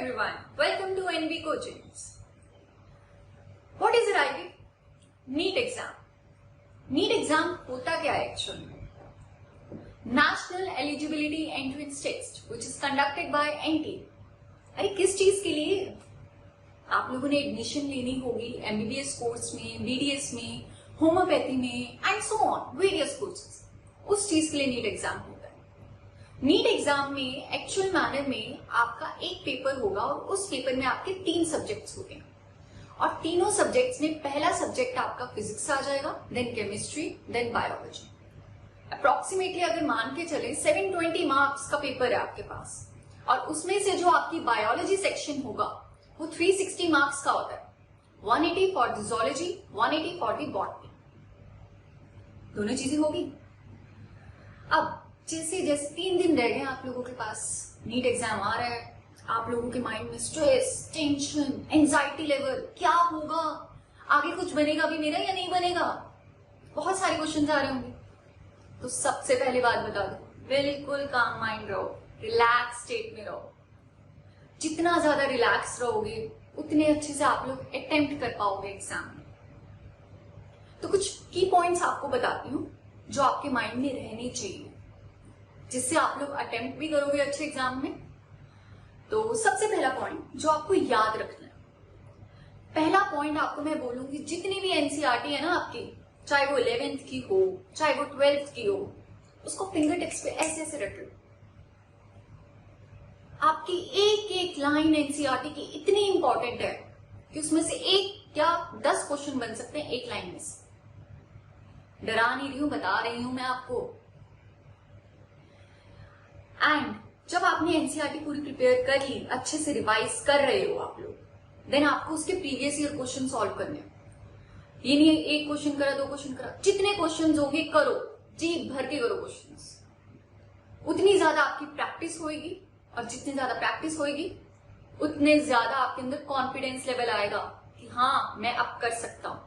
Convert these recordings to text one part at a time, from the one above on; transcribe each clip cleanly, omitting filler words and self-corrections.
everyone, welcome to NV Coachings. What is it IB? NEET exam. NEET exam होता क्या है actually? National Eligibility Entrance Test, which is conducted by NTA. अरे किस चीज के लिए? आप लोगों ने एडमिशन लेनी होगी MBBS कोर्स में, BDS में, होम्योपैथी में and so on various courses. उस चीज के लिए नीट एग्जाम होता है. नीट एग्जाम में एक्चुअल मैनर में आपका एक पेपर होगा और उस पेपर में आपके 3 सब्जेक्ट्स होंगे और तीनों सब्जेक्ट्स में पहला सब्जेक्ट आपका फिजिक्स आ जाएगा, then chemistry, then biology. Approximately अगर मान के चले 720 मार्क्स का पेपर है आपके पास और उसमें से जो आपकी बायोलॉजी सेक्शन होगा वो 360 मार्क्स का होता है. 180 for the zoology, 180 for the botany. दोनों चीजें होगी. अब जैसे 3 दिन रह गए आप लोगों के पास, नीट एग्जाम आ रहा है, आप लोगों के माइंड में स्ट्रेस, टेंशन, एंजाइटी लेवल, क्या होगा, आगे कुछ बनेगा भी मेरा या नहीं बनेगा, बहुत सारे क्वेश्चन आ रहे होंगे. तो सबसे पहले बात बता दो, बिल्कुल काम माइंड रहो, रिलैक्स स्टेट में रहो. जितना ज्यादा रिलैक्स रहोगे उतने अच्छे से आप लोग अटेम्प्ट कर पाओगे एग्जाम में. तो कुछ की पॉइंट्स आपको बताती हूँ जो आपके माइंड में रहने चाहिए जिससे आप लोग अटेम्प्ट भी करोगे अच्छे एग्जाम में. तो सबसे पहला पॉइंट जो आपको याद रखना है, पहला पॉइंट आपको मैं बोलूंगी, जितनी भी एनसीईआरटी है ना आपकी, चाहे वो 11th की हो चाहे वो 12th की हो, उसको फिंगर टिप्स पे ऐसे ऐसे रख लो. आपकी एक एक लाइन एनसीईआरटी की इतनी इंपॉर्टेंट है कि उसमें से 1 या 10 क्वेश्चन बन सकते हैं एक लाइन में से. डरा नहीं रही हूं, बता रही हूं मैं आपको. एंड जब आपने एनसीईआरटी पूरी प्रिपेयर कर ली, अच्छे से रिवाइज कर रहे हो आप लोग, देन आपको उसके प्रीवियस ईयर क्वेश्चन सॉल्व करने हैं. ये नहीं है 1 क्वेश्चन करा 2 क्वेश्चन करा, जितने क्वेश्चन होंगे करो, जी भर के करो क्वेश्चंस. उतनी ज्यादा आपकी प्रैक्टिस होएगी और जितनी ज्यादा प्रैक्टिस होएगी उतने ज्यादा आपके अंदर कॉन्फिडेंस लेवल आएगा कि हाँ मैं अब कर सकता हूं.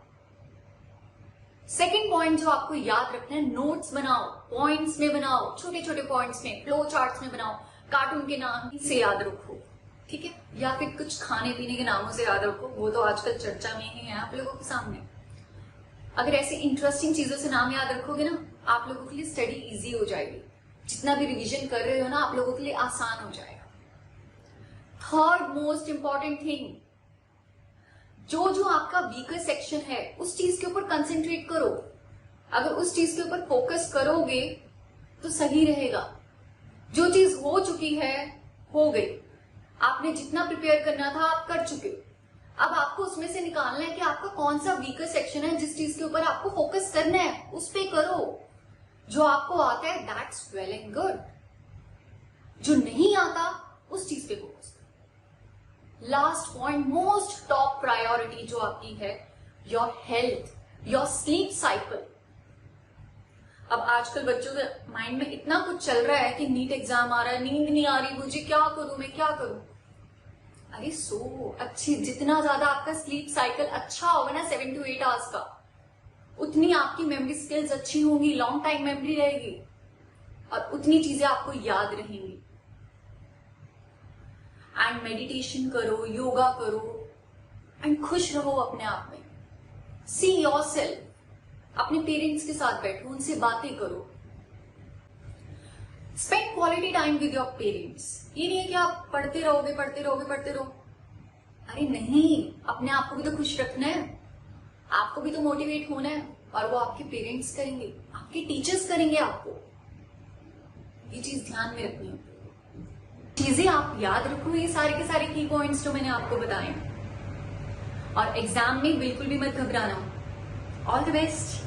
सेकेंड पॉइंट जो आपको याद रखना है, नोट्स बनाओ, पॉइंट्स में बनाओ, छोटे छोटे पॉइंट्स में, फ्लो चार्ट्स में बनाओ. कार्टून के नाम से याद रखो, ठीक है, या फिर कुछ खाने पीने के नामों से याद रखो, वो तो आजकल चर्चा में ही है आप लोगों के सामने. अगर ऐसे इंटरेस्टिंग चीजों से नाम याद रखोगे ना, आप लोगों के लिए स्टडी इजी हो जाएगी. जितना भी रिविजन कर रहे हो ना, आप लोगों के लिए आसान हो जाएगा. थर्ड मोस्ट इंपॉर्टेंट थिंग, जो आपका वीकर सेक्शन है उस चीज के ऊपर कंसेंट्रेट करो. अगर उस चीज के ऊपर फोकस करोगे तो सही रहेगा. जो चीज हो चुकी है हो गई, आपने जितना प्रिपेयर करना था आप कर चुके. अब आपको उसमें से निकालना है कि आपका कौन सा वीकर सेक्शन है, जिस चीज के ऊपर आपको फोकस करना है उस पे करो. जो आपको आता है दैट्स वेल एंड गुड, जो नहीं आता उस चीज पे focus. Last point, most top priority जो आपकी है, your health, your sleep cycle. अब आजकल बच्चों के माइंड में इतना कुछ चल रहा है कि नीट एग्जाम आ रहा है, नींद नहीं आ रही, मुझे क्या करूं, मैं क्या करूं. अरे सो अच्छी, जितना ज्यादा आपका स्लीप साइकिल अच्छा होगा ना 7 to 8 आवर्स का, उतनी आपकी मेमोरी स्किल्स अच्छी होंगी, लॉन्ग टाइम मेमोरी रहेगी और उतनी चीजें आपको याद रहेंगी. एंड मेडिटेशन करो, योगा करो एंड खुश रहो अपने आप में. See yourself. अपने पेरेंट्स के साथ बैठो, उनसे बातें करो. Spend quality time with your parents. ये नहीं है कि आप पढ़ते रहोगे पढ़ते रहोगे पढ़ते रहो. अरे नहीं, अपने आप को भी तो खुश रखना है, आपको भी तो मोटिवेट होना है और वो आपके पेरेंट्स करेंगे, आपके टीचर्स करेंगे आपको. ये चीज ध्यान में रखनी है. चीजें आप याद रखो, ये सारे के सारे की पॉइंट्स जो मैंने आपको बताए. और एग्जाम में बिल्कुल भी मत घबराना. All the best.